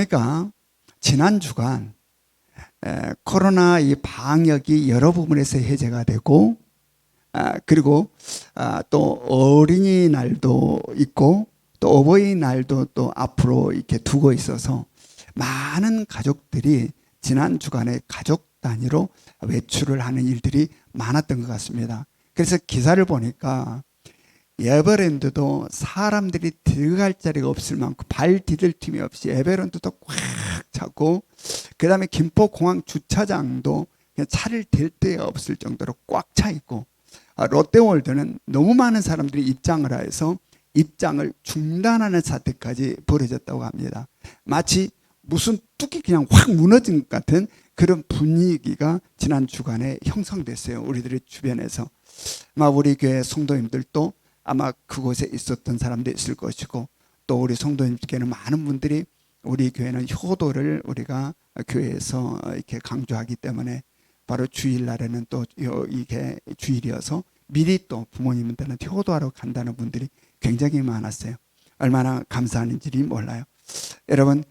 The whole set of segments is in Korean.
보니까 지난 주간 코로나 이 방역이 여러 부분에서 해제가 되고 그리고 또 어린이날도 있고 또 어버이날도 또 앞으로 이렇게 두고 있어서 많은 가족들이 지난 주간에 가족 단위로 외출을 하는 일들이 많았던 것 같습니다. 그래서 기사를 보니까 에버랜드도 사람들이 들어갈 자리가 없을 만큼 발 디딜 틈이 없이 에버랜드도 꽉 차고, 그 다음에 김포공항 주차장도 그냥 차를 댈 데가 없을 정도로 꽉 차 있고, 롯데월드는 너무 많은 사람들이 입장을 해서 입장을 중단하는 사태까지 벌어졌다고 합니다. 마치 무슨 뚝이 그냥 확 무너진 것 같은 그런 분위기가 지난 주간에 형성됐어요. 우리들의 주변에서. 아마 우리 교회 성도님들도 아마 그곳에 있었던 사람도 있을 것이고, 또 우리 성도님께는 많은 분들이 우리 교회는 효도를 우리가 교회에서 이렇게 강조하기 때문에 바로 주일날에는 또 이게 주일이어서 미리 또 부모님들은 효도하러 간다는 분들이 굉장히 많았어요. 얼마나 감사한지 몰라요. 여러분,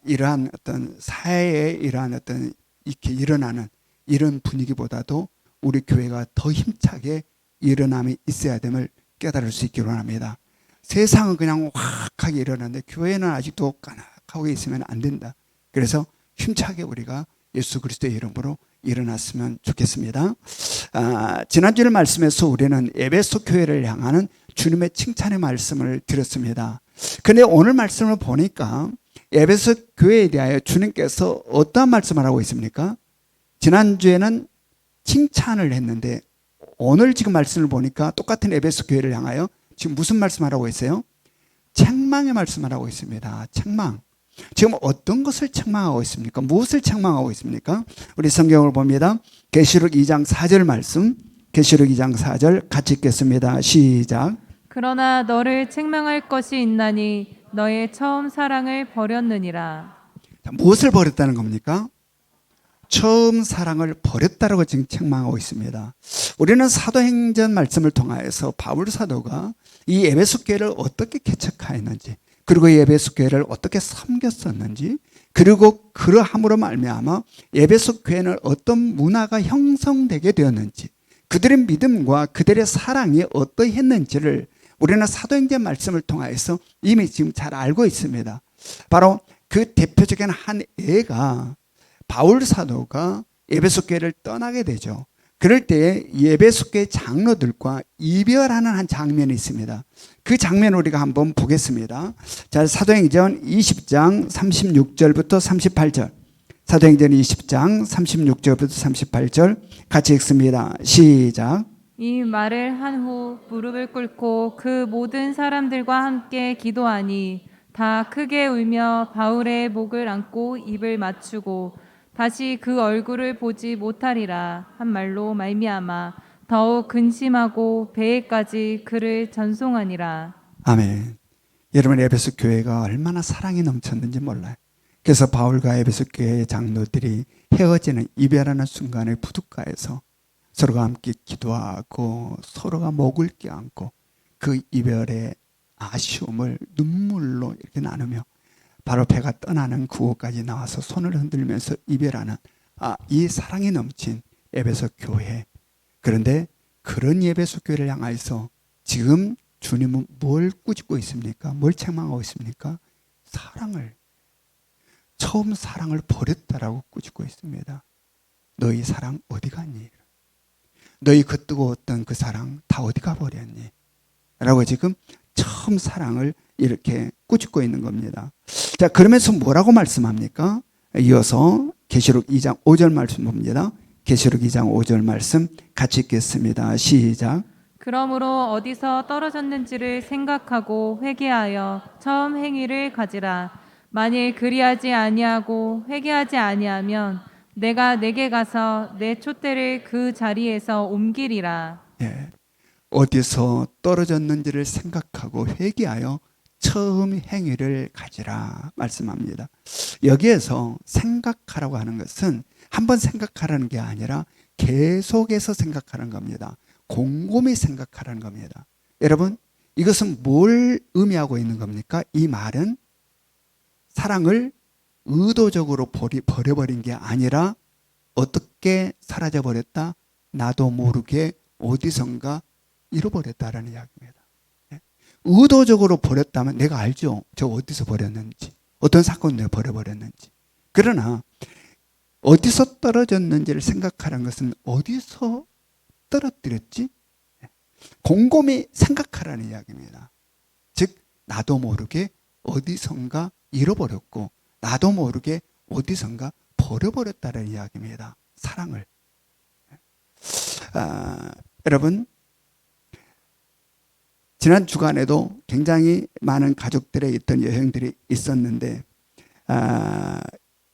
이러한 어떤 사회에 이러한 어떤 이렇게 일어나는 이런 분위기보다도 우리 교회가 더 힘차게 일어남이 있어야 됨을 깨달을 수 있기를 원합니다. 세상은 그냥 확하게 일어나는데 교회는 아직도 까nak하고 있으면 안 된다. 그래서 힘차게 우리가 예수 그리스도의 이름으로 일어났으면 좋겠습니다. 지난주 말씀에서 우리는 에베소 교회를 향하는 주님의 칭찬의 말씀을 들었습니다. 그런데 오늘 말씀을 보니까 에베소 교회에 대하여 주님께서 어떠한 말씀을 하고 있습니까? 지난주에는 칭찬을 했는데 오늘 지금 말씀을 보니까 똑같은 에베소 교회를 향하여 지금 무슨 말씀을 하고 있어요? 책망의 말씀을 하고 있습니다. 책망. 지금 어떤 것을 책망하고 있습니까? 무엇을 책망하고 있습니까? 우리 성경을 봅니다. 계시록 2장 4절 말씀, 계시록 2장 4절 같이 읽겠습니다. 시작. 그러나 너를 책망할 것이 있나니 너의 처음 사랑을 버렸느니라. 자, 무엇을 버렸다는 겁니까? 처음 사랑을 버렸다라고 지금 책망하고 있습니다. 우리는 사도행전 말씀을 통하여서 바울 사도가 이 에베소 교회를 어떻게 개척하였는지, 그리고 이 에베소 교회를 어떻게 섬겼었는지, 그리고 그러함으로 말미암아 에베소 교회는 어떤 문화가 형성되게 되었는지, 그들의 믿음과 그들의 사랑이 어떠했는지를 우리는 사도행전 말씀을 통하여서 이미 지금 잘 알고 있습니다. 바로 그 대표적인 한 예가 바울 사도가 에베소 교회를 떠나게 되죠. 그럴 때에 에베소 교회 장로들과 이별하는 한 장면이 있습니다. 그 장면을 우리가 한번 보겠습니다. 자, 사도행전 20장 36절부터 38절. 사도행전 20장 36절부터 38절 같이 읽습니다. 시작. 이 말을 한 후 무릎을 꿇고 그 모든 사람들과 함께 기도하니 다 크게 울며 바울의 목을 안고 입을 맞추고 다시 그 얼굴을 보지 못하리라 한 말로 말미암아 더욱 근심하고 배에까지 그를 전송하니라. 아멘. 여러분, 에베소 교회가 얼마나 사랑이 넘쳤는지 몰라요. 그래서 바울과 에베소 교회의 장로들이 헤어지는 이별하는 순간에 부둣가에서 서로가 함께 기도하고 서로가 목을 껴안고 그 이별의 아쉬움을 눈물로 이렇게 나누며 바로 배가 떠나는 그곳까지 나와서 손을 흔들면서 이별하는 이 사랑이 넘친 에베소 교회. 그런데 그런 에베소 교회를 향해서 지금 주님은 뭘 꾸짖고 있습니까? 뭘 책망하고 있습니까? 사랑을, 처음 사랑을 버렸다라고 꾸짖고 있습니다. 너희 사랑 어디 갔니? 너희 그 뜨거웠던 그 사랑 다 어디 가버렸니? 라고 지금 처음 사랑을 이렇게 꾸짖고 있는 겁니다. 자, 그러면서 뭐라고 말씀합니까? 이어서 계시록 2장 5절 말씀 봅니다. 계시록 2장 5절 말씀 같이 읽겠습니다. 시작. 그러므로 어디서 떨어졌는지를 생각하고 회개하여 처음 행위를 가지라. 만일 그리하지 아니하고 회개하지 아니하면 내가 내게 가서 내 촛대를 그 자리에서 옮기리라. 예. 어디서 떨어졌는지를 생각하고 회개하여 처음 행위를 가지라 말씀합니다. 여기에서 생각하라고 하는 것은 한번 생각하라는 게 아니라 계속해서 생각하는 겁니다. 곰곰이 생각하라는 겁니다. 여러분, 이것은 뭘 의미하고 있는 겁니까? 이 말은 사랑을 의도적으로 버려버린 게 아니라 어떻게 사라져 버렸다? 나도 모르게 어디선가 잃어버렸다라는 이야기입니다. 예. 의도적으로 버렸다면 내가 알죠. 저 어디서 버렸는지, 어떤 사건을 내가 버려버렸는지. 그러나 어디서 떨어졌는지를 생각하라는 것은 어디서 떨어뜨렸지? 예. 곰곰이 생각하라는 이야기입니다. 즉 나도 모르게 어디선가 잃어버렸고 나도 모르게 어디선가 버려버렸다는 이야기입니다. 사랑을. 여러분 지난 주간에도 굉장히 많은 가족들의 있던 여행들이 있었는데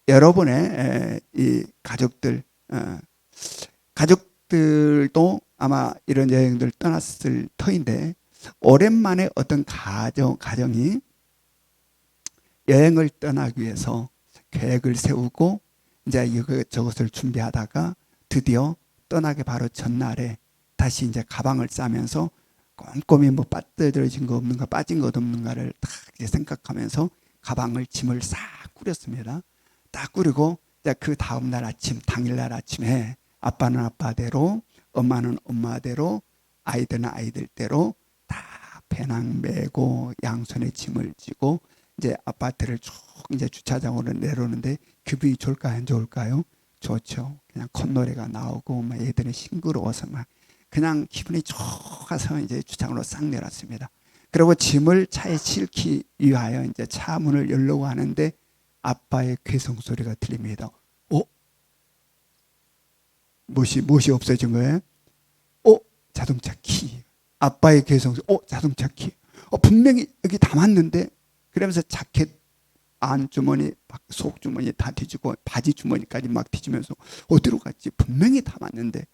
여러분의 이 가족들 가족들도 아마 이런 여행들 떠났을 터인데 오랜만에 어떤 가정이 여행을 떠나기 위해서 계획을 세우고 이제 이것저것을 준비하다가 드디어 떠나기 바로 전날에 다시 이제 가방을 싸면서 꼼꼼히 뭐 빠뜨려진 거 없는가 빠진 것 없는가를 딱 이제 생각하면서 가방을 짐을 싹 꾸렸습니다. 딱 꾸리고 이제 그 다음날 아침 당일날 아침에 아빠는 아빠대로 엄마는 엄마대로 아이들은 아이들대로 다 배낭 메고 양손에 짐을 지고 이제 아파트를 쭉 이제 주차장으로 내려오는데 기분이 좋을까요? 안 좋을까요? 좋죠. 그냥 콧노래가 나오고 막 애들은 싱그러워서 막 그냥 기분이 좋아서 이제 주차장으로 싹 내렸습니다. 그리고 짐을 차에 싣기 위하여 이제 차 문을 열려고 하는데 아빠의 괴성 소리가 들립니다. 무엇이 없어진 거예요? 자동차 키. 아빠의 괴성 소리. 자동차 키. 분명히 여기 담았는데 그러면서 자켓 안 주머니, 속 주머니 다 뒤지고 바지 주머니까지 막 뒤지면서 어디로 갔지? 분명히 담았는데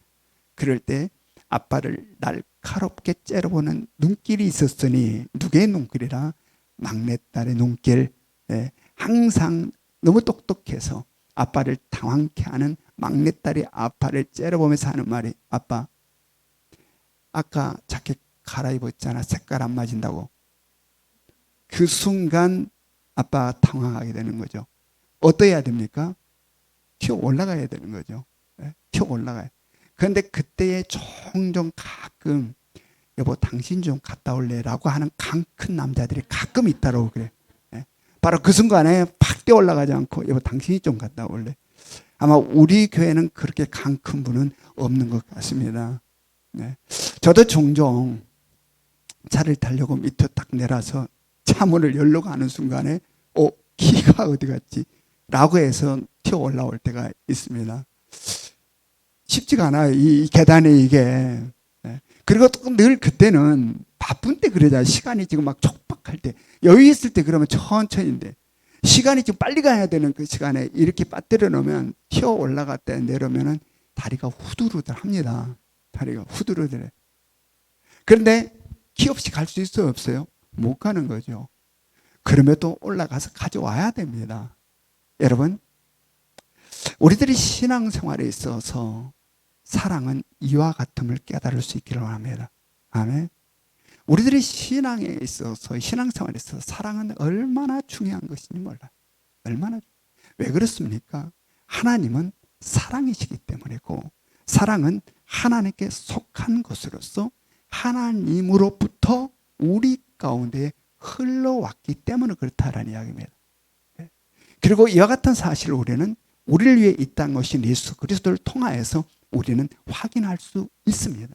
그럴 때 아빠를 날카롭게 째려보는 눈길이 있었으니 누구의 눈길이라? 막내딸의 눈길. 예, 항상 너무 똑똑해서 아빠를 당황케 하는 막내딸이 아빠를 째려보면서 하는 말이 아빠 아까 자켓 갈아입었잖아. 색깔 안 맞은다고. 그 순간 아빠가 당황하게 되는 거죠. 어떠해야 됩니까? 튀어 올라가야 되는 거죠. 네? 튀어 올라가요. 그런데 그때에 종종 가끔 여보 당신 좀 갔다 올래라고 하는 강 큰 남자들이 가끔 있다고 그래. 네? 바로 그 순간에 팍 뛰어 올라가지 않고 여보 당신이 좀 갔다 올래. 아마 우리 교회는 그렇게 강 큰 분은 없는 것 같습니다. 네. 저도 종종 차를 타려고 밑에 딱 내려서 차문을 열려고 하는 순간에 키가 어디 갔지? 라고 해서 튀어 올라올 때가 있습니다. 쉽지가 않아요. 이 계단에 이게. 그리고 또 늘 그때는 바쁜 때 그러잖아요. 시간이 지금 막 촉박할 때. 여유 있을 때 그러면 천천히인데 시간이 지금 빨리 가야 되는 그 시간에 이렇게 빠뜨려 놓으면 튀어 올라갔다 내려오면 다리가 후들후들 합니다. 다리가 후들후들해. 그런데 키 없이 갈 수 있어요? 없어요? 못 가는 거죠. 그럼에도 올라가서 가져와야 됩니다. 여러분, 우리들이 신앙생활에 있어서 사랑은 이와 같음을 깨달을 수 있기를 원합니다. 아멘. 우리들이 신앙에 있어서 신앙생활에 있어서 사랑은 얼마나 중요한 것인지 몰라요. 얼마나 왜 그렇습니까? 하나님은 사랑이시기 때문이고 사랑은 하나님께 속한 것으로서 하나님으로부터 우리 가운데 흘러왔기 때문에 그렇다라는 이야기입니다. 그리고 이와 같은 사실을 우리는 우리를 위해 있다는 것이 예수 그리스도를 통하여서 우리는 확인할 수 있습니다.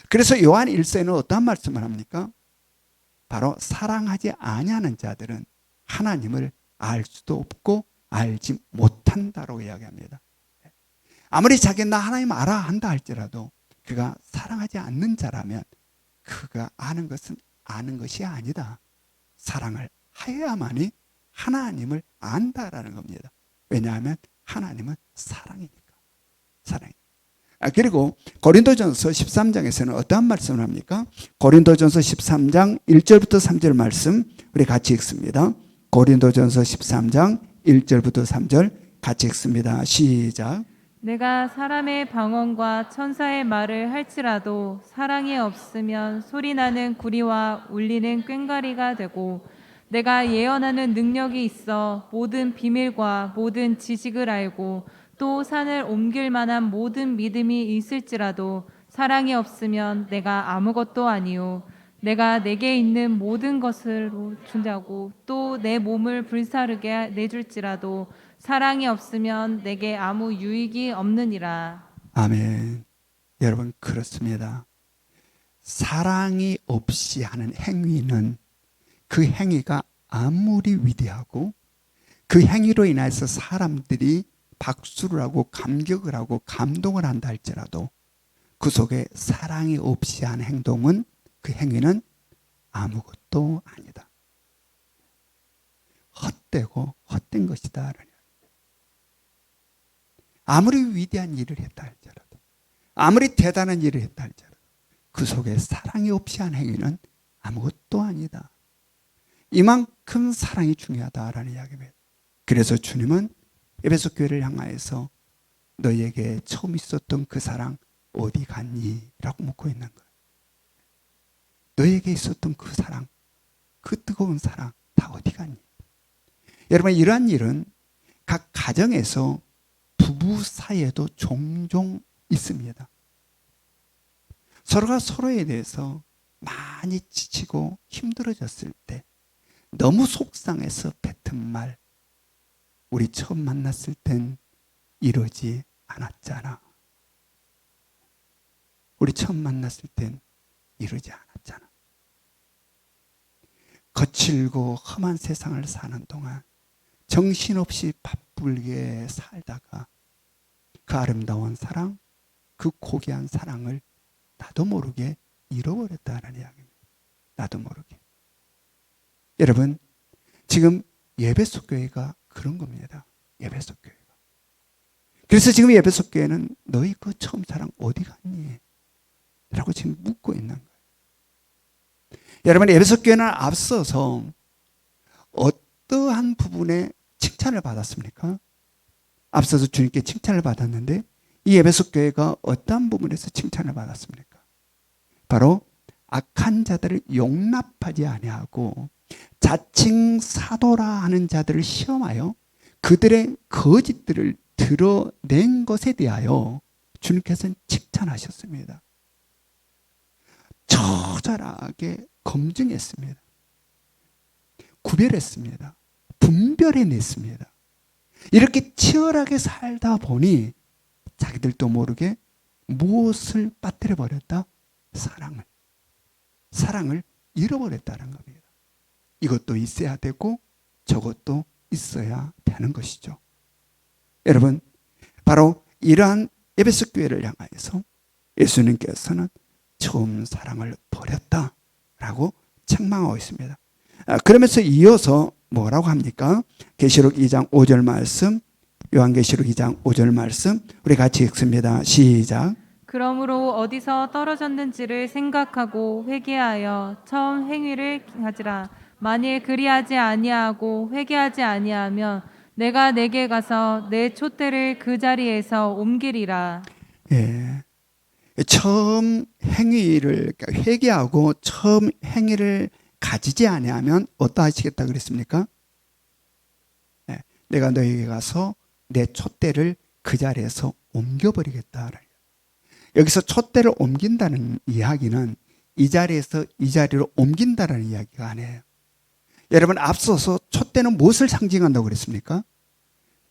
그래서 요한 1서에는 어떠한 말씀을 합니까? 바로 사랑하지 아니하는 자들은 하나님을 알 수도 없고 알지 못한다라고 이야기합니다. 아무리 자기는 나 하나님 알아 한다 할지라도 그가 사랑하지 않는 자라면 그가 아는 것은 아는 것이 아니다. 사랑을 하여야만이 하나님을 안다라는 겁니다. 왜냐하면 하나님은 사랑이니까. 사랑이. 그리고 고린도전서 13장에서는 어떠한 말씀을 합니까? 고린도전서 13장 1절부터 3절 말씀 우리 같이 읽습니다. 고린도전서 13장 1절부터 3절 같이 읽습니다. 시작. 내가 사람의 방언과 천사의 말을 할지라도 사랑이 없으면 소리나는 구리와 울리는 꽹과리가 되고 내가 예언하는 능력이 있어 모든 비밀과 모든 지식을 알고 또 산을 옮길 만한 모든 믿음이 있을지라도 사랑이 없으면 내가 아무것도 아니요 내가 내게 있는 모든 것으로 준다고 또 내 몸을 불사르게 내줄지라도 사랑이 없으면 내게 아무 유익이 없느니라. 아멘. 여러분, 그렇습니다. 사랑이 없이 하는 행위는 그 행위가 아무리 위대하고 그 행위로 인해서 사람들이 박수를 하고 감격을 하고 감동을 한다 할지라도 그 속에 사랑이 없이 하는 행동은, 그 행위는 아무것도 아니다. 헛되고 헛된 것이다. 아무리 위대한 일을 했다 할지라도, 아무리 대단한 일을 했다 할지라도 그 속에 사랑이 없이 한 행위는 아무것도 아니다. 이만큼 사랑이 중요하다라는 이야기입니다. 그래서 주님은 에베소 교회를 향하여서 너희에게 처음 있었던 그 사랑 어디 갔니? 라고 묻고 있는 거예요. 너희에게 있었던 그 사랑, 그 뜨거운 사랑 다 어디 갔니? 여러분, 이러한 일은 각 가정에서 부부 사이에도 종종 있습니다. 서로가 서로에 대해서 많이 지치고 힘들어졌을 때 너무 속상해서 뱉은 말, 우리 처음 만났을 땐 이러지 않았잖아. 우리 처음 만났을 땐 이러지 않았잖아. 거칠고 험한 세상을 사는 동안 정신없이 바쁘게 살다가 그 아름다운 사랑, 그 고귀한 사랑을 나도 모르게 잃어버렸다는 이야기입니다. 나도 모르게. 여러분, 지금 에베소 교회가 그런 겁니다. 에베소 교회가. 그래서 지금 에베소 교회는 너희 그 처음 사랑 어디 갔니? 라고 지금 묻고 있는 거예요. 여러분, 에베소 교회는 앞서서 어떠한 부분에 칭찬을 받았습니까? 앞서서 주님께 칭찬을 받았는데 이 에베소 교회가 어떠한 부분에서 칭찬을 받았습니까? 바로 악한 자들을 용납하지 아니하고 자칭 사도라 하는 자들을 시험하여 그들의 거짓들을 드러낸 것에 대하여 주님께서는 칭찬하셨습니다. 처절하게 검증했습니다. 구별했습니다. 분별해냈습니다. 이렇게 치열하게 살다 보니 자기들도 모르게 무엇을 빠뜨려 버렸다? 사랑을 잃어버렸다는 겁니다. 이것도 있어야 되고 저것도 있어야 되는 것이죠. 여러분, 바로 이러한 에베소 교회를 향하여서 예수님께서는 처음 사랑을 버렸다라고 책망하고 있습니다. 그러면서 이어서 뭐라고 합니까? 계시록 2장 5절 말씀, 요한계시록 2장 5절 말씀 우리 같이 읽습니다. 시작. 그러므로 어디서 떨어졌는지를 생각하고 회개하여 처음 행위를 가지라. 만일 그리하지 아니하고 회개하지 아니하면 내가 내게 가서 내 촛대를 그 자리에서 옮기리라. 예. 처음 행위를 회개하고 처음 행위를 가지지 아니하면 어떠하시겠다 그랬습니까? 네, 내가 너에게 가서 내 촛대를 그 자리에서 옮겨버리겠다. 여기서 촛대를 옮긴다는 이야기는 이 자리에서 이 자리로 옮긴다는 이야기가 아니에요. 여러분, 앞서서 촛대는 무엇을 상징한다고 그랬습니까?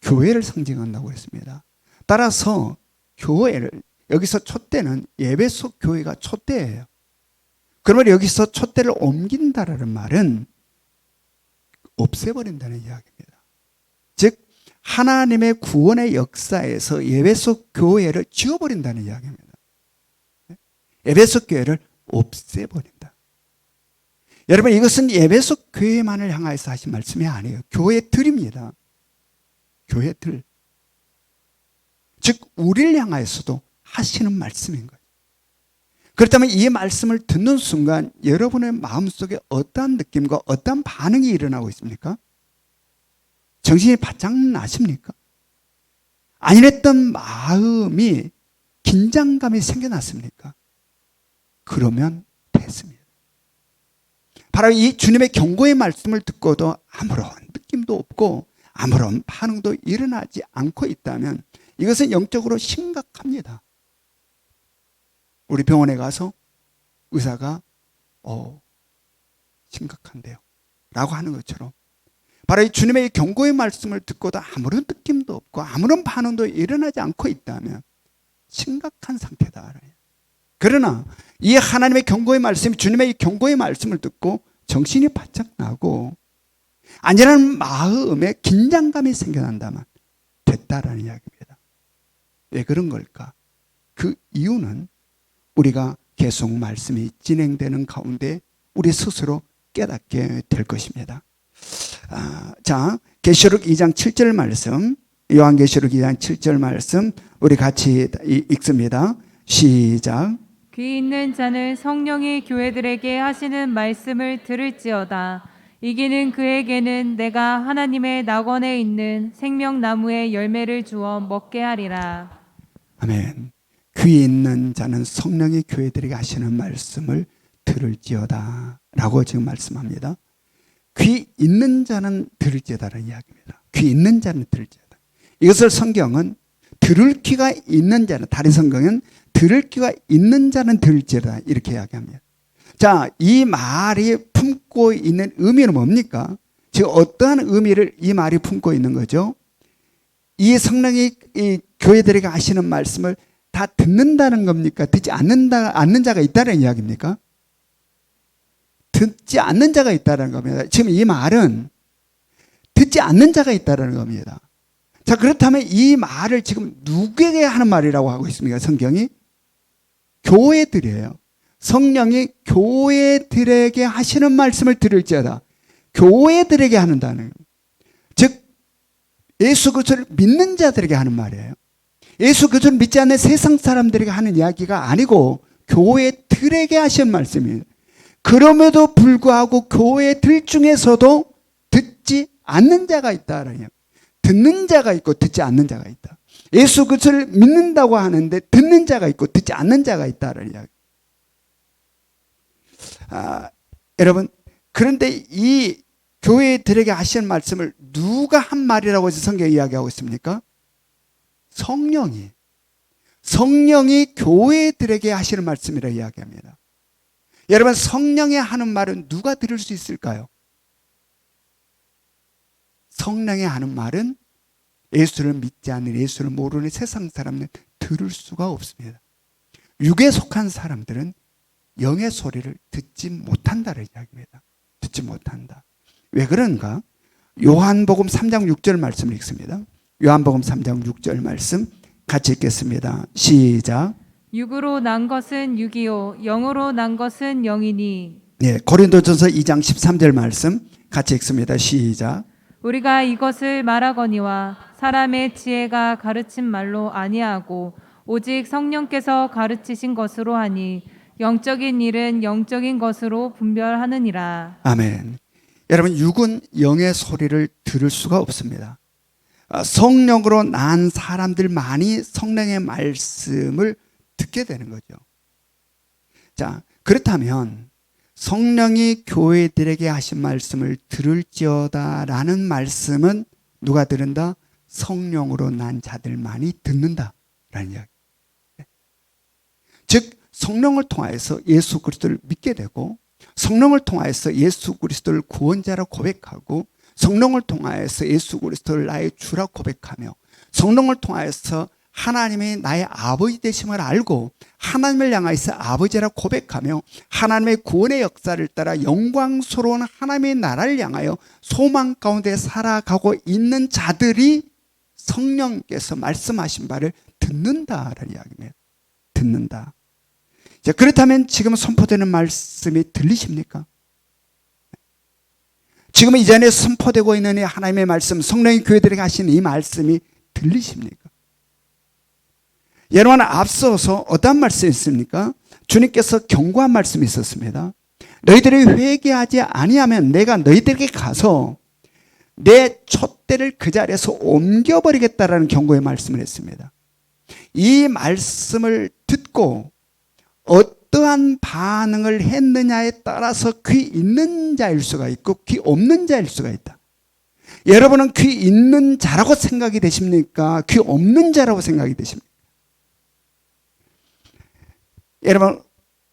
교회를 상징한다고 그랬습니다. 따라서 교회를, 여기서 촛대는 에베소 교회가 촛대예요. 그러면 여기서 촛대를 옮긴다라는 말은 없애버린다는 이야기입니다. 즉 하나님의 구원의 역사에서 에베소 교회를 지워버린다는 이야기입니다. 에베소 교회를 없애버린다. 여러분, 이것은 에베소 교회만을 향해서 하신 말씀이 아니에요. 교회들입니다. 교회들. 즉 우리를 향하여서도 하시는 말씀인 거예요. 그렇다면 이 말씀을 듣는 순간 여러분의 마음속에 어떠한 느낌과 어떠한 반응이 일어나고 있습니까? 정신이 바짝 나십니까? 안일했던 마음이 긴장감이 생겨났습니까? 그러면 됐습니다. 바로 이 주님의 경고의 말씀을 듣고도 아무런 느낌도 없고 아무런 반응도 일어나지 않고 있다면 이것은 영적으로 심각합니다. 우리 병원에 가서 의사가 심각한데요 라고 하는 것처럼 바로 이 주님의 경고의 말씀을 듣고도 아무런 느낌도 없고 아무런 반응도 일어나지 않고 있다면 심각한 상태다. 그러나 이 하나님의 경고의 말씀, 주님의 경고의 말씀을 듣고 정신이 바짝 나고 안전한 마음에 긴장감이 생겨난다면 됐다라는 이야기입니다. 왜 그런 걸까? 그 이유는 우리가 계속 말씀이 진행되는 가운데 우리 스스로 깨닫게 될 것입니다. 자, 계시록 2장 7절 말씀, 요한계시록 2장 7절 말씀 우리 같이 읽습니다. 시작. 귀 있는 자는 성령이 교회들에게 하시는 말씀을 들을지어다. 이기는 그에게는 내가 하나님의 낙원에 있는 생명나무의 열매를 주어 먹게 하리라. 아멘. 귀 있는 자는 성령이 교회들에게 하시는 말씀을 들을지어다 라고 지금 말씀합니다. 귀 있는 자는 들을지어다라는 이야기입니다. 귀 있는 자는 들을지어다. 이것을 성경은 들을 귀가 있는 자는, 다른 성경은 들을 귀가 있는 자는 들을지어다 이렇게 이야기합니다. 자, 이 말이 품고 있는 의미는 뭡니까? 지금 어떠한 의미를 이 말이 품고 있는 거죠? 이 성령이 이 교회들에게 하시는 말씀을 다 듣는다는 겁니까? 듣지 않는 자가 있다는 이야기입니까? 듣지 않는 자가 있다는 겁니다. 지금 이 말은 듣지 않는 자가 있다는 겁니다. 자, 그렇다면 이 말을 지금 누구에게 하는 말이라고 하고 있습니까? 성경이? 교회들이에요. 성령이 교회들에게 하시는 말씀을 들을지어다. 교회들에게 하는다는, 즉 예수 그리스도를 믿는 자들에게 하는 말이에요. 예수 그리스도를 믿지 않는 세상 사람들에게 하는 이야기가 아니고 교회들에게 하시는 말씀이에요. 그럼에도 불구하고 교회들 중에서도 듣지 않는 자가 있다라는, 듣는 자가 있고 듣지 않는 자가 있다. 예수 그리스도를 믿는다고 하는데 듣는 자가 있고 듣지 않는 자가 있다라는 이야기. 여러분, 그런데 이 교회들에게 하시는 말씀을 누가 한 말이라고 성경이 이야기하고 있습니까? 성령이 교회들에게 하시는 말씀이라고 이야기합니다. 여러분, 성령이 하는 말은 누가 들을 수 있을까요? 성령이 하는 말은 예수를 믿지 않는, 예수를 모르는 세상 사람은 들을 수가 없습니다. 육에 속한 사람들은 영의 소리를 듣지 못한다는 이야기입니다. 듣지 못한다. 왜 그런가? 요한복음 3장 6절 말씀을 읽습니다. 요한복음 3장 6절 말씀 같이 읽겠습니다. 시작. 육으로 난 것은 육이요 영으로 난 것은 영이니. 네, 고린도전서 2장 13절 말씀 같이 읽습니다. 시작. 우리가 이것을 말하거니와 사람의 지혜가 가르친 말로 아니하고 오직 성령께서 가르치신 것으로 하니 영적인 일은 영적인 것으로 분별하느니라. 아멘. 여러분, 육은 영의 소리를 들을 수가 없습니다. 성령으로 난 사람들만이 성령의 말씀을 듣게 되는 거죠. 자, 그렇다면 성령이 교회들에게 하신 말씀을 들을지어다라는 말씀은 누가 들은다? 성령으로 난 자들만이 듣는다라는 이야기. 즉 성령을 통하여서 예수 그리스도를 믿게 되고, 성령을 통하여서 예수 그리스도를 구원자라 고백하고, 성령을 통하여서 예수 그리스도를 나의 주라 고백하며, 성령을 통하여서 하나님이 나의 아버지 되심을 알고 하나님을 향하여서 아버지라 고백하며 하나님의 구원의 역사를 따라 영광스러운 하나님의 나라를 향하여 소망 가운데 살아가고 있는 자들이 성령께서 말씀하신 바를 듣는다라는 이야기입니다. 듣는다. 자, 그렇다면 지금 선포되는 말씀이 들리십니까? 지금 이전에 선포되고 있는 이 하나님의 말씀, 성령이 교회들에게 하신 이 말씀이 들리십니까? 여러분, 앞서서 어떤 말씀이 있습니까? 주님께서 경고한 말씀이 있었습니다. 너희들이 회개하지 아니하면 내가 너희들에게 가서 내 촛대를 그 자리에서 옮겨버리겠다라는 경고의 말씀을 했습니다. 이 말씀을 듣고 어떠한 반응을 했느냐에 따라서 귀 있는 자일 수가 있고 귀 없는 자일 수가 있다. 여러분은 귀 있는 자라고 생각이 되십니까? 귀 없는 자라고 생각이 되십니까? 여러분,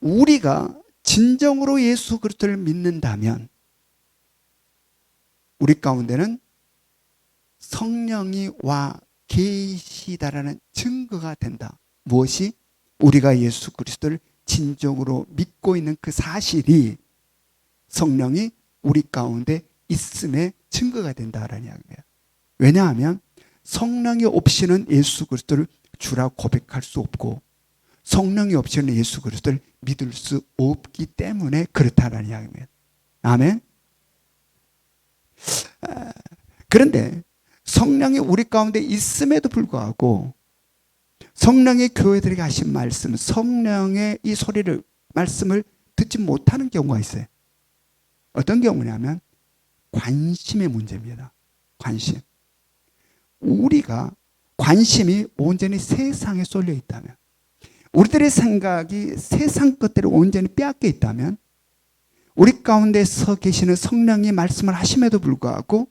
우리가 진정으로 예수 그리스도를 믿는다면 우리 가운데는 성령이 와 계시다라는 증거가 된다. 무엇이? 우리가 예수 그리스도를 진정으로 믿고 있는 그 사실이 성령이 우리 가운데 있음의 증거가 된다라는 이야기예요. 왜냐하면 성령이 없이는 예수 그리스도를 주라 고백할 수 없고 성령이 없이는 예수 그리스도를 믿을 수 없기 때문에 그렇다라는 이야기입니다. 아멘. 그런데 성령이 우리 가운데 있음에도 불구하고 성령의 교회들에게 하신 말씀, 성령의 이 소리를, 말씀을 듣지 못하는 경우가 있어요. 어떤 경우냐면 관심의 문제입니다. 관심. 우리가 관심이 온전히 세상에 쏠려 있다면, 우리들의 생각이 세상 것들을 온전히 빼앗겨 있다면 우리 가운데 서 계시는 성령이 말씀을 하심에도 불구하고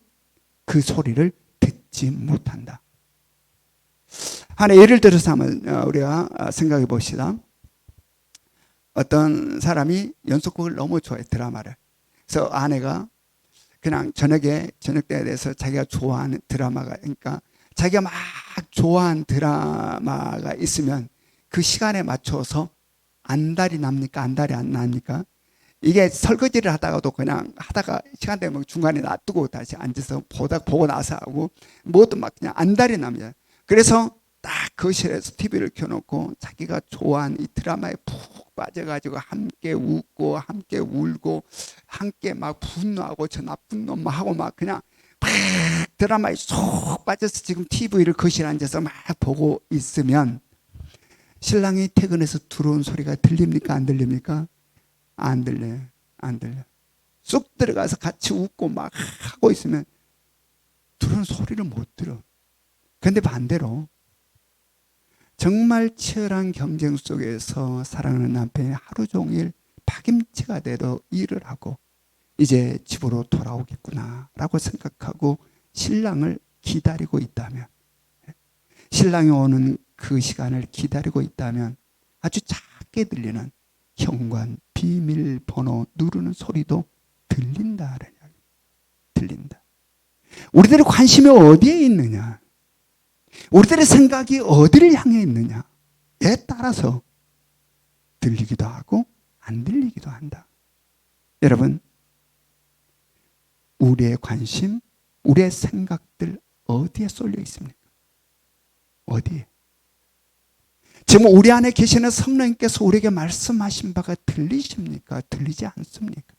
그 소리를 듣지 못한다. 하나 예를 들어서 한번 우리가 생각해 봅시다. 어떤 사람이 연속극을 너무 좋아해, 드라마를. 그래서 아내가 그냥 저녁 때에 대해서 자기가 좋아하는 드라마가, 그러니까 자기가 막 좋아하는 드라마가 있으면 그 시간에 맞춰서 안달이 납니까? 안달이 안 납니까? 이게 설거지를 하다가도 그냥 하다가 시간 되면 중간에 놔두고 다시 앉아서 보고 나서 하고 뭐도 막 그냥 안달이 납니다. 그래서 딱 거실에서 TV를 켜놓고 자기가 좋아하는 이 드라마에 푹 빠져가지고 함께 웃고 함께 울고 함께 막 분노하고 저 나쁜 놈 하고 막 그냥 막 드라마에 쏙 빠져서 지금 TV를 거실에 앉아서 막 보고 있으면 신랑이 퇴근해서 들어온 소리가 들립니까? 안 들립니까? 안 들려요. 안 들려. 쑥 들어가서 같이 웃고 막 하고 있으면 들어온 소리를 못 들어. 그런데 반대로 정말 치열한 경쟁 속에서 사랑하는 남편이 하루 종일 파김치가 돼도 일을 하고 이제 집으로 돌아오겠구나 라고 생각하고 신랑을 기다리고 있다면, 신랑이 오는 그 시간을 기다리고 있다면 아주 작게 들리는 현관 비밀번호 누르는 소리도 들린다. 들린다. 우리들의 관심이 어디에 있느냐, 우리들의 생각이 어디를 향해 있느냐에 따라서 들리기도 하고 안 들리기도 한다. 여러분, 우리의 관심, 우리의 생각들 어디에 쏠려 있습니까? 어디에? 지금 우리 안에 계시는 성령님께서 우리에게 말씀하신 바가 들리십니까? 들리지 않습니까?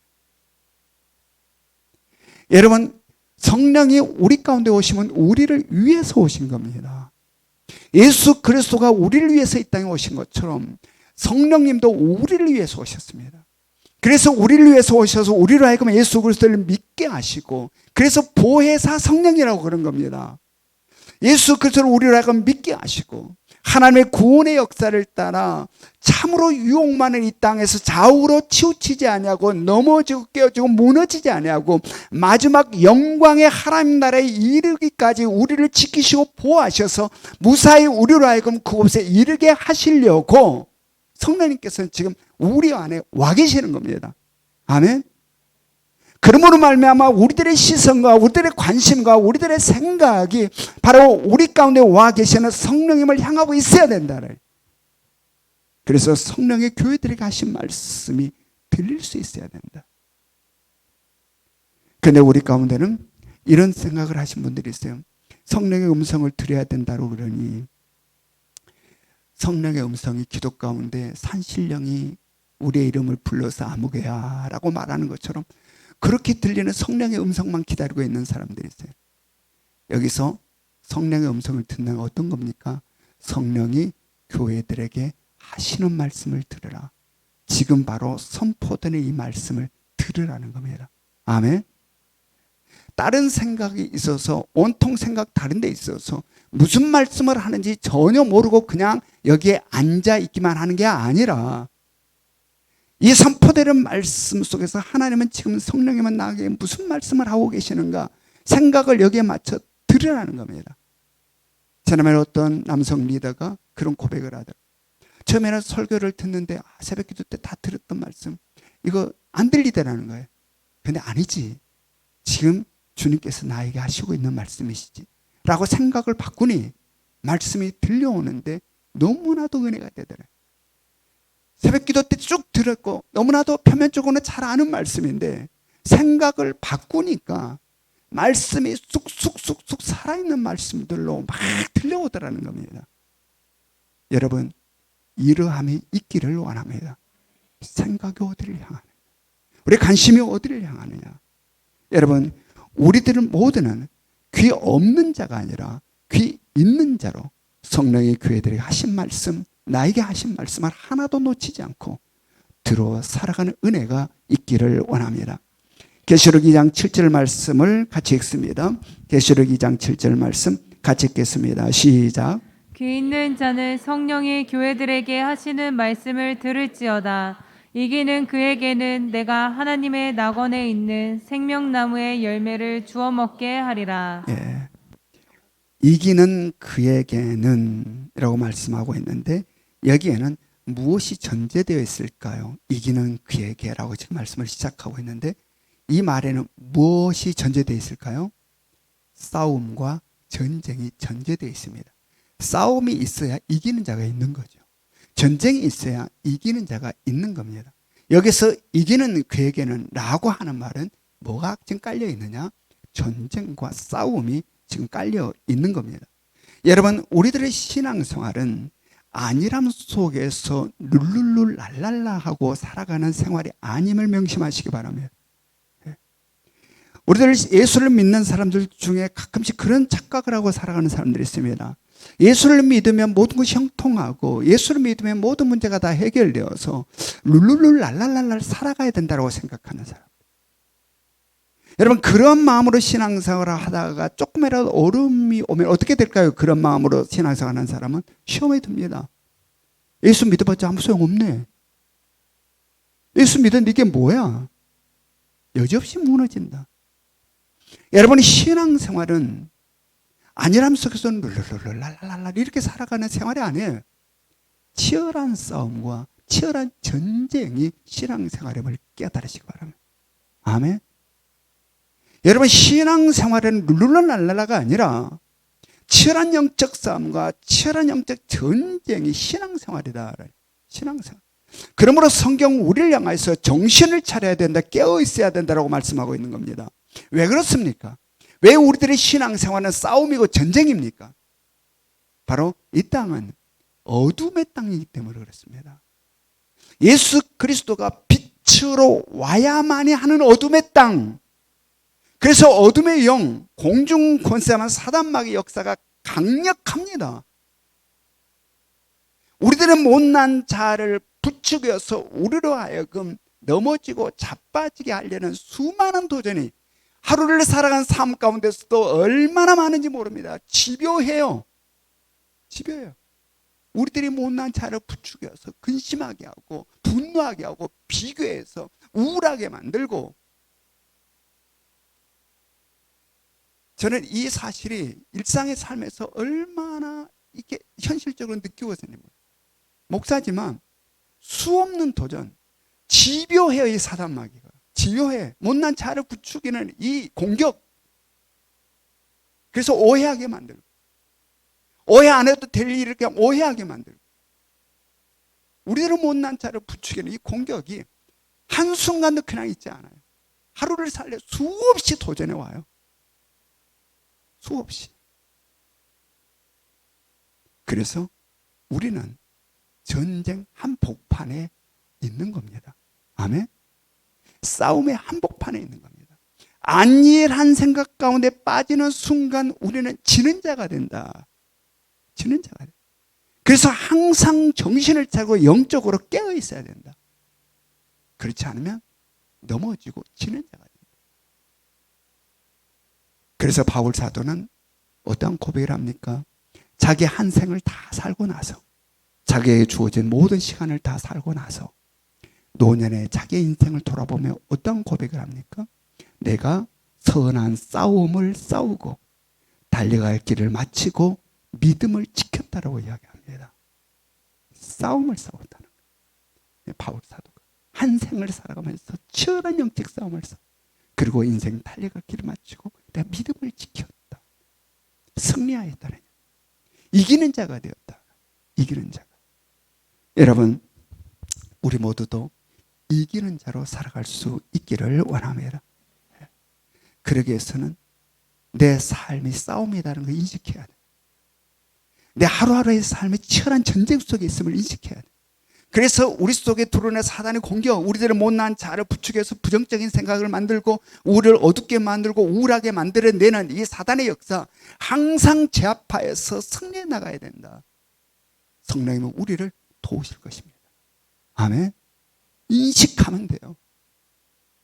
여러분, 성령이 우리 가운데 오시면 우리를 위해서 오신 겁니다. 예수 그리스도가 우리를 위해서 이 땅에 오신 것처럼 성령님도 우리를 위해서 오셨습니다. 그래서 우리를 위해서 오셔서 우리로 하여금 예수 그리스도를 믿게 하시고, 그래서 보혜사 성령이라고 그런 겁니다. 예수 그리스도를 우리로 하여금 믿게 하시고 하나님의 구원의 역사를 따라 참으로 유혹만을 이 땅에서 좌우로 치우치지 아니하고 넘어지고 깨어지고 무너지지 아니하고 마지막 영광의 하나님 나라에 이르기까지 우리를 지키시고 보호하셔서 무사히 우리로 하여금 그곳에 이르게 하시려고 성령님께서는 지금 우리 안에 와 계시는 겁니다. 아멘. 그러므로 말미암아 우리들의 시선과 우리들의 관심과 우리들의 생각이 바로 우리 가운데 와 계시는 성령님을 향하고 있어야 된다. 그래서 성령의 교회들에게 하신 말씀이 들릴 수 있어야 된다. 그런데 우리 가운데는 이런 생각을 하신 분들이 있어요. 성령의 음성을 들어야 된다고 그러니 성령의 음성이 기도 가운데 산신령이 우리의 이름을 불러서 아무개야 라고 말하는 것처럼 그렇게 들리는 성령의 음성만 기다리고 있는 사람들이 있어요. 여기서 성령의 음성을 듣는 건 어떤 겁니까? 성령이 교회들에게 하시는 말씀을 들으라. 지금 바로 선포되는 이 말씀을 들으라는 겁니다. 아멘. 다른 생각이 있어서, 온통 생각 다른 데 있어서 무슨 말씀을 하는지 전혀 모르고 그냥 여기에 앉아 있기만 하는 게 아니라 이 선포되는 말씀 속에서 하나님은 지금 성령님은 나에게 무슨 말씀을 하고 계시는가 생각을 여기에 맞춰 들으라는 겁니다. 지난번에 어떤 남성 리더가 그런 고백을 하더라고요. 처음에는 설교를 듣는데 새벽 기도 때 다 들었던 말씀 이거 안 들리더라는 거예요. 근데 아니지. 지금 주님께서 나에게 하시고 있는 말씀이시지 라고 생각을 바꾸니 말씀이 들려오는데 너무나도 은혜가 되더라고요. 새벽 기도 때 쭉 들었고 너무나도 표면적으로는 잘 아는 말씀인데 생각을 바꾸니까 말씀이 쑥쑥쑥쑥 살아있는 말씀들로 막 들려오더라는 겁니다. 여러분 이러함이 있기를 원합니다. 생각이 어디를 향하느냐, 우리 관심이 어디를 향하느냐. 여러분 우리들은 모두는 귀 없는 자가 아니라 귀 있는 자로 성령의 교회들에게 하신 말씀, 나에게 하신 말씀을 하나도 놓치지 않고 들어 살아가는 은혜가 있기를 원합니다. 계시록 2장 7절 말씀을 같이 읽습니다. 계시록 2장 7절 말씀 같이 읽겠습니다. 시작. 귀 있는 자는 성령이 교회들에게 하시는 말씀을 들을지어다. 이기는 그에게는 내가 하나님의 낙원에 있는 생명나무의 열매를 주워 먹게 하리라. 예. 이기는 그에게는 라고 말씀하고 있는데 여기에는 무엇이 전제되어 있을까요? 이기는 그에게라고 지금 말씀을 시작하고 있는데 이 말에는 무엇이 전제되어 있을까요? 싸움과 전쟁이 전제되어 있습니다. 싸움이 있어야 이기는 자가 있는 거죠. 전쟁이 있어야 이기는 자가 있는 겁니다. 여기서 이기는 그에게는 라고 하는 말은 뭐가 지금 깔려 있느냐? 전쟁과 싸움이 지금 깔려 있는 겁니다. 여러분 우리들의 신앙생활은 안일함 속에서 룰룰룰 랄랄라 하고 살아가는 생활이 아님을 명심하시기 바랍니다. 우리들 예수를 믿는 사람들 중에 가끔씩 그런 착각을 하고 살아가는 사람들이 있습니다. 예수를 믿으면 모든 것이 형통하고 예수를 믿으면 모든 문제가 다 해결되어서 룰룰룰 랄랄랄랄 살아가야 된다고 생각하는 사람. 여러분 그런 마음으로 신앙생활을 하다가 조금이라도 어려움이 오면 어떻게 될까요? 그런 마음으로 신앙생활 하는 사람은 시험에 듭니다. 예수 믿어봤자 아무 소용없네. 예수 믿었는데 이게 뭐야? 여지없이 무너진다. 여러분 신앙생활은 안일함 속에서 룰룰룰랄랄랄 이렇게 살아가는 생활이 아니에요. 치열한 싸움과 치열한 전쟁이 신앙생활임을 깨달으시기 바랍니다. 아멘. 여러분 신앙생활은 룰룰랄랄라가 아니라 치열한 영적 싸움과 치열한 영적 전쟁이 신앙생활이다. 신앙생활. 그러므로 성경 우리를 향해서 정신을 차려야 된다, 깨어 있어야 된다라고 말씀하고 있는 겁니다. 왜 그렇습니까? 왜 우리들의 신앙생활은 싸움이고 전쟁입니까? 바로 이 땅은 어둠의 땅이기 때문에 그렇습니다. 예수 그리스도가 빛으로 와야만이 하는 어둠의 땅. 그래서 어둠의 영, 공중 권세하는 사단마귀의 역사가 강력합니다. 우리들은 못난 자를 부추겨서 우리로 하여금 넘어지고 자빠지게 하려는 수많은 도전이 하루를 살아가는 삶 가운데서도 얼마나 많은지 모릅니다. 집요해요. 집요해요. 우리들이 못난 자를 부추겨서 근심하게 하고 분노하게 하고 비교해서 우울하게 만들고, 저는 이 사실이 일상의 삶에서 얼마나 이렇게 현실적으로 느끼거든요. 목사지만 수없는 도전, 집요해요. 이 사단마귀가 집요해. 못난 자를 부추기는 이 공격. 그래서 오해하게 만들고, 오해 안 해도 될 일을 그냥 오해하게 만들고, 우리들은 못난 자를 부추기는 이 공격이 한순간도 그냥 있지 않아요. 하루를 살려 수없이 도전해 와요. 수없이. 그래서 우리는 전쟁 한복판에 있는 겁니다. 아멘. 싸움의 한복판에 있는 겁니다. 안일한 생각 가운데 빠지는 순간 우리는 지는 자가 된다. 지는 자가 된다. 그래서 항상 정신을 차리고 영적으로 깨어 있어야 된다. 그렇지 않으면 넘어지고 지는 자가 된다. 그래서 바울 사도는 어떠한 고백을 합니까? 자기 한 생을 다 살고 나서, 자기에게 주어진 모든 시간을 다 살고 나서 노년에 자기 인생을 돌아보며 어떤 고백을 합니까? 내가 선한 싸움을 싸우고 달려갈 길을 마치고 믿음을 지켰다라고 이야기합니다. 싸움을 싸웠다는 거예요. 바울 사도가 한 생을 살아가면서 치열한 영적 싸움을 싸워. 그리고 인생 달려갈 길을 마치고 내가 믿음을 지켰다. 승리하였다는 거예요. 이기는 자가 되었다. 이기는 자가. 여러분, 우리 모두도 이기는 자로 살아갈 수 있기를 원합니다. 그러기 위해서는 내 삶이 싸움이라는 걸 인식해야 돼. 내 하루하루의 삶이 치열한 전쟁 속에 있음을 인식해야 돼. 그래서 우리 속에 드러낸 사단의 공격, 우리들의 못난 자를 부추겨서 부정적인 생각을 만들고 우리를 어둡게 만들고 우울하게 만들어내는 이 사단의 역사, 항상 제압하여서 승리해 나가야 된다. 성령님은 우리를 도우실 것입니다. 아멘. 인식하면 돼요.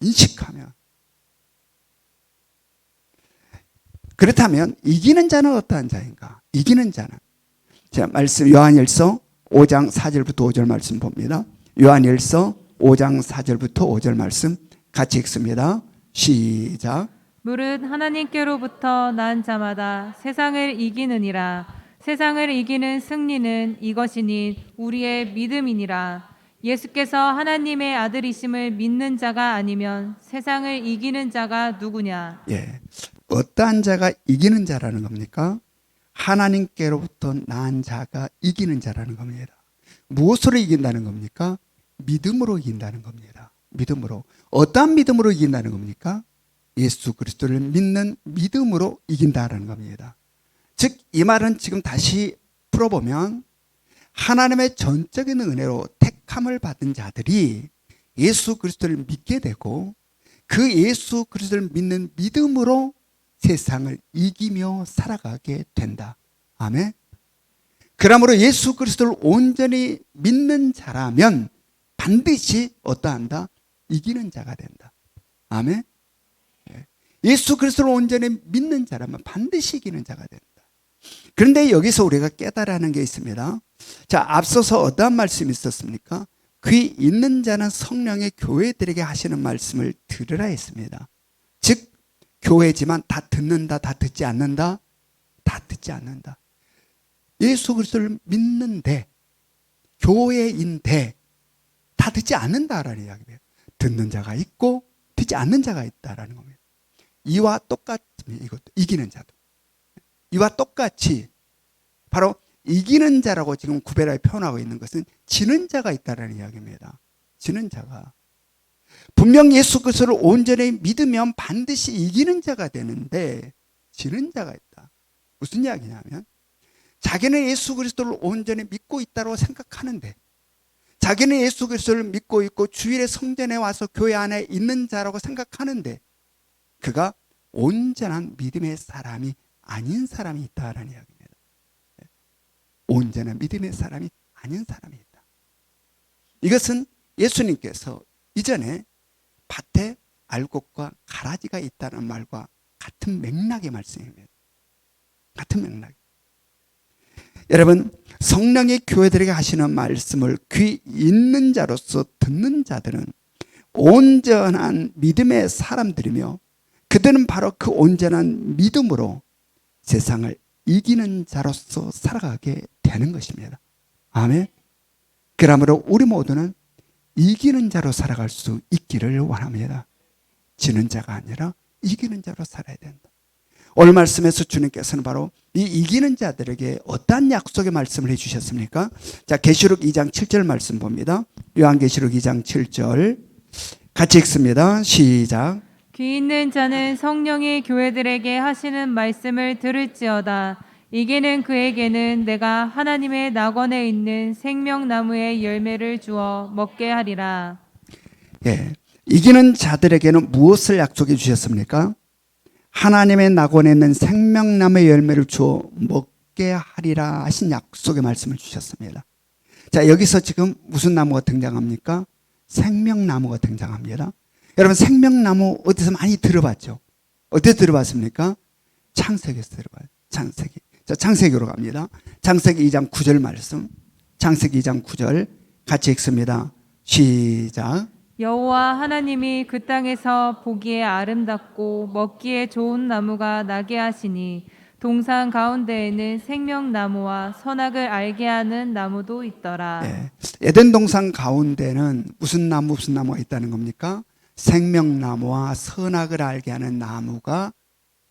인식하면. 그렇다면 이기는 자는 어떠한 자인가? 이기는 자는, 자, 말씀 요한일서 5장 4절부터 5절 말씀 봅니다. 요한일서 5장 4절부터 5절 말씀 같이 읽습니다. 시작. 무릇 하나님께로부터 난 자마다 세상을 이기느니라. 세상을 이기는 승리는 이것이니 우리의 믿음이니라. 예수께서 하나님의 아들이심을 믿는 자가 아니면 세상을 이기는 자가 누구냐? 예, 어떠한 자가 이기는 자라는 겁니까? 하나님께로부터 난 자가 이기는 자라는 겁니다. 무엇으로 이긴다는 겁니까? 믿음으로 이긴다는 겁니다. 믿음으로. 어떠한 믿음으로 이긴다는 겁니까? 예수 그리스도를 믿는 믿음으로 이긴다는 겁니다. 즉, 이 말은 지금 다시 풀어보면 하나님의 전적인 은혜로 택함을 받은 자들이 예수 그리스도를 믿게 되고 그 예수 그리스도를 믿는 믿음으로 세상을 이기며 살아가게 된다. 아멘. 그러므로 예수 그리스도를 온전히 믿는 자라면 반드시 어떠한다? 이기는 자가 된다. 아멘. 예수 그리스도를 온전히 믿는 자라면 반드시 이기는 자가 된다. 그런데 여기서 우리가 깨달아야 하는 게 있습니다. 자, 앞서서 어떠한 말씀이 있었습니까? 귀 있는 자는 성령의 교회들에게 하시는 말씀을 들으라 했습니다. 즉, 교회지만 다 듣는다, 다 듣지 않는다? 다 듣지 않는다. 예수 그리스도를 믿는데, 교회인데 다 듣지 않는다라는 이야기예요. 듣는 자가 있고 듣지 않는 자가 있다라는 겁니다. 이와 똑같이 이것도 이기는 자도. 이와 똑같이 바로 이기는 자라고 지금 구별하여 표현하고 있는 것은 지는 자가 있다라는 이야기입니다. 지는 자가. 분명 예수 그리스도를 온전히 믿으면 반드시 이기는 자가 되는데 지는 자가 있다. 무슨 이야기냐면 자기는 예수 그리스도를 온전히 믿고 있다고 생각하는데 자기는 예수 그리스도를 믿고 있고 주일에 성전에 와서 교회 안에 있는 자라고 생각하는데 그가 온전한 믿음의 사람이 아닌 사람이 있다라는 이야기입니다. 온전한 믿음의 사람이 아닌 사람이 있다. 이것은 예수님께서 이전에 밭에 알곡과 가라지가 있다는 말과 같은 맥락의 말씀입니다. 같은 맥락. 여러분, 성령의 교회들에게 하시는 말씀을 귀 있는 자로서 듣는 자들은 온전한 믿음의 사람들이며 그들은 바로 그 온전한 믿음으로 세상을 이기는 자로서 살아가게 되는 것입니다. 아멘. 그러므로 우리 모두는 이기는 자로 살아갈 수 있기를 원합니다. 지는 자가 아니라 이기는 자로 살아야 된다. 오늘 말씀에서 주님께서는 바로 이 이기는 자들에게 어떠한 약속의 말씀을 해주셨습니까? 자, 계시록 2장 7절 말씀 봅니다. 요한계시록 2장 7절 같이 읽습니다. 시작. 귀 있는 자는 성령의 교회들에게 하시는 말씀을 들을지어다. 이기는 그에게는 내가 하나님의 낙원에 있는 생명나무의 열매를 주어 먹게 하리라. 예, 이기는 자들에게는 무엇을 약속해 주셨습니까? 하나님의 낙원에 있는 생명나무의 열매를 주어 먹게 하리라 하신 약속의 말씀을 주셨습니다. 자, 여기서 지금 무슨 나무가 등장합니까? 생명나무가 등장합니다. 여러분, 생명나무 어디서 많이 들어봤죠? 어디서 들어봤습니까? 창세기에서 들어봐요. 창세기. 자, 창세기로 갑니다. 창세기 2장 9절 말씀. 창세기 2장 9절 같이 읽습니다. 시작. 여호와 하나님이 그 땅에서 보기에 아름답고 먹기에 좋은 나무가 나게 하시니 동산 가운데에는 생명나무와 선악을 알게 하는 나무도 있더라. 예. 에덴 동산 가운데는 무슨 나무가 있다는 겁니까? 생명나무와 선악을 알게 하는 나무가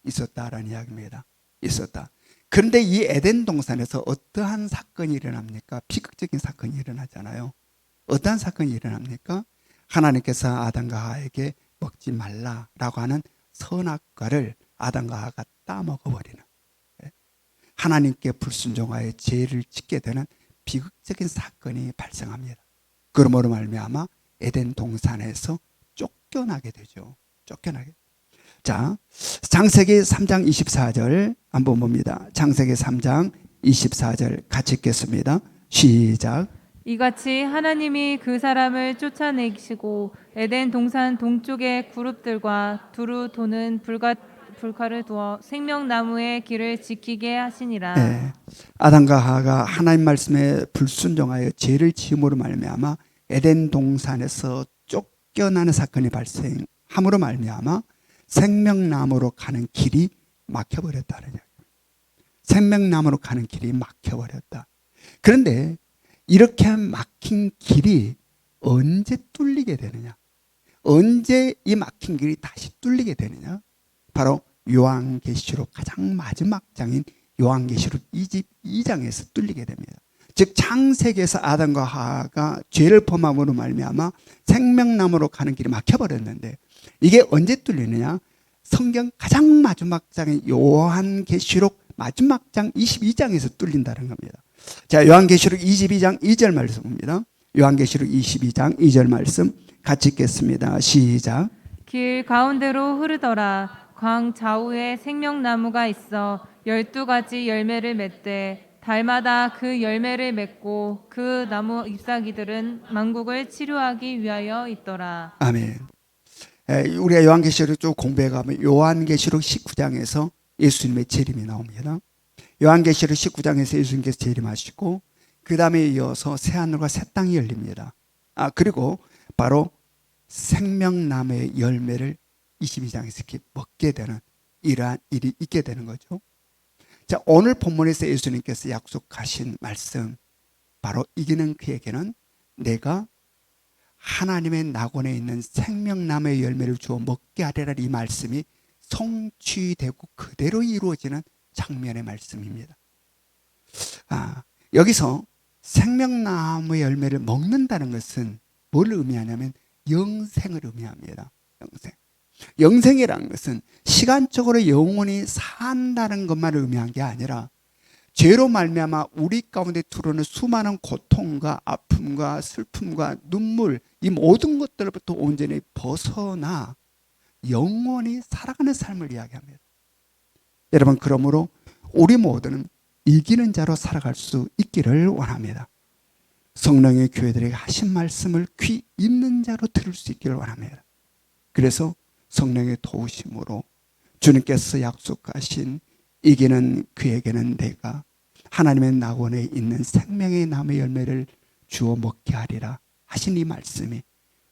있었다라는 이야기입니다. 있었다. 그런데 이 에덴 동산에서 어떠한 사건이 일어납니까? 비극적인 사건이 일어나잖아요. 어떠한 사건이 일어납니까? 하나님께서 아담과 하와에게 먹지 말라라고 하는 선악과를 아담과 하와가 따먹어버리는, 하나님께 불순종하여 죄를 짓게 되는 비극적인 사건이 발생합니다. 그러므로 말미암아 에덴 동산에서 쫓겨나게 되죠. 쫓겨나게. 자, 창세기 3장 24절 한번 봅니다. 창세기 3장 24절 같이 읽겠습니다. 시작. 이같이 하나님이 그 사람을 쫓아내시고 에덴 동산 동쪽의 그룹들과 두루 도는 불가를 두어 생명나무의 길을 지키게 하시니라. 네. 아담과 하와가 하나님 말씀에 불순종하여 죄를 지음으로 말미암아 에덴 동산에서 쫓겨나는 사건이 발생함으로 말미암아 생명나무로 가는 길이 막혀버렸다는 얘기입니다. 생명나무로 가는 길이 막혀버렸다. 그런데 이렇게 막힌 길이 언제 뚫리게 되느냐? 언제 이 막힌 길이 다시 뚫리게 되느냐? 바로 요한계시록 가장 마지막 장인 요한계시록 22장에서 뚫리게 됩니다. 즉 창세기에서 아담과 하와가 죄를 범함으로 말미암아 생명나무로 가는 길이 막혀버렸는데 이게 언제 뚫리느냐? 성경 가장 마지막 장인 요한계시록 마지막 장 22장에서 뚫린다는 겁니다. 자, 요한계시록 22장 2절 말씀입니다. 요한계시록 22장 2절 말씀 같이 읽겠습니다. 시작. 길 가운데로 흐르더라. 광 좌우에 생명나무가 있어 12가지 열매를 맺되 달마다 그 열매를 맺고 그 나무 잎사귀들은 만국을 치료하기 위하여 있더라. 아멘. 우리가 요한계시록 쭉 공부해 가면 요한계시록 19장에서 예수님의 재림이 나옵니다. 요한계시록 19장에서 예수님께서 재림하시고 그 다음에 이어서 새하늘과 새 땅이 열립니다. 그리고 바로 생명나무의 열매를 22장에서 이렇게 먹게 되는 이러한 일이 있게 되는 거죠. 자, 오늘 본문에서 예수님께서 약속하신 말씀, 바로 이기는 그에게는 내가 하나님의 낙원에 있는 생명나무의 열매를 주어 먹게 하리라, 이 말씀이 성취되고 그대로 이루어지는 장면의 말씀입니다. 여기서 생명나무의 열매를 먹는다는 것은 뭘 의미하냐면 영생을 의미합니다. 영생이라는 것은 시간적으로 영원히 산다는 것만 의미한 게 아니라 죄로 말미암아 우리 가운데 들어오는 수많은 고통과 아픔과 슬픔과 눈물, 이 모든 것들로부터 온전히 벗어나 영원히 살아가는 삶을 이야기합니다. 여러분, 그러므로 우리 모두는 이기는 자로 살아갈 수 있기를 원합니다. 성령의 교회들에게 하신 말씀을 귀 있는 자로 들을 수 있기를 원합니다. 그래서 성령의 도우심으로 주님께서 약속하신 이기는 그에게는 내가 하나님의 낙원에 있는 생명의 나무의 열매를 주어 먹게 하리라 하신 이 말씀이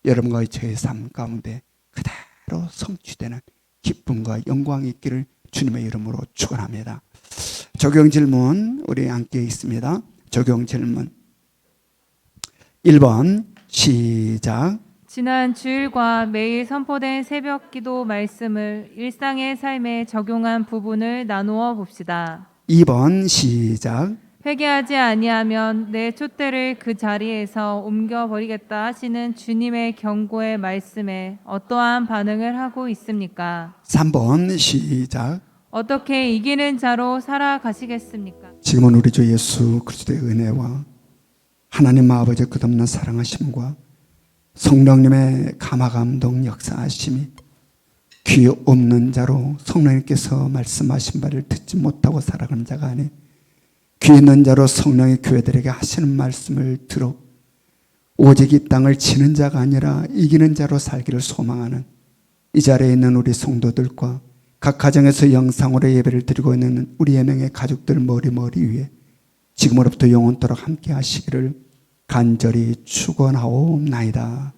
여러분과 저의 삶 가운데 그대로 성취되는 기쁨과 영광이 있기를 주님의 이름으로 축원합니다. 적용 질문 우리 함께 있습니다. 적용 질문 1번 시작. 지난 주일과 매일 선포된 새벽 기도 말씀을 일상의 삶에 적용한 부분을 나누어 봅시다. 2번 시작. 회개하지 아니하면 내 촛대를 그 자리에서 옮겨버리겠다 하시는 주님의 경고의 말씀에 어떠한 반응을 하고 있습니까? 3번 시작. 어떻게 이기는 자로 살아가시겠습니까? 지금은 우리 주 예수 그리스도의 은혜와 하나님 아버지의 끝없는 사랑하심과 성령님의 감화감동 역사하심이 귀 없는 자로 성령님께서 말씀하신 바를 듣지 못하고 살아가는 자가 아닌 귀 있는 자로 성령의 교회들에게 하시는 말씀을 들어 오직 이 땅을 지는 자가 아니라 이기는 자로 살기를 소망하는 이 자리에 있는 우리 성도들과 각 가정에서 영상으로 예배를 드리고 있는 우리 예명의 가족들 머리 위에 지금으로부터 영원토록 함께 하시기를 간절히 축원하옵나이다.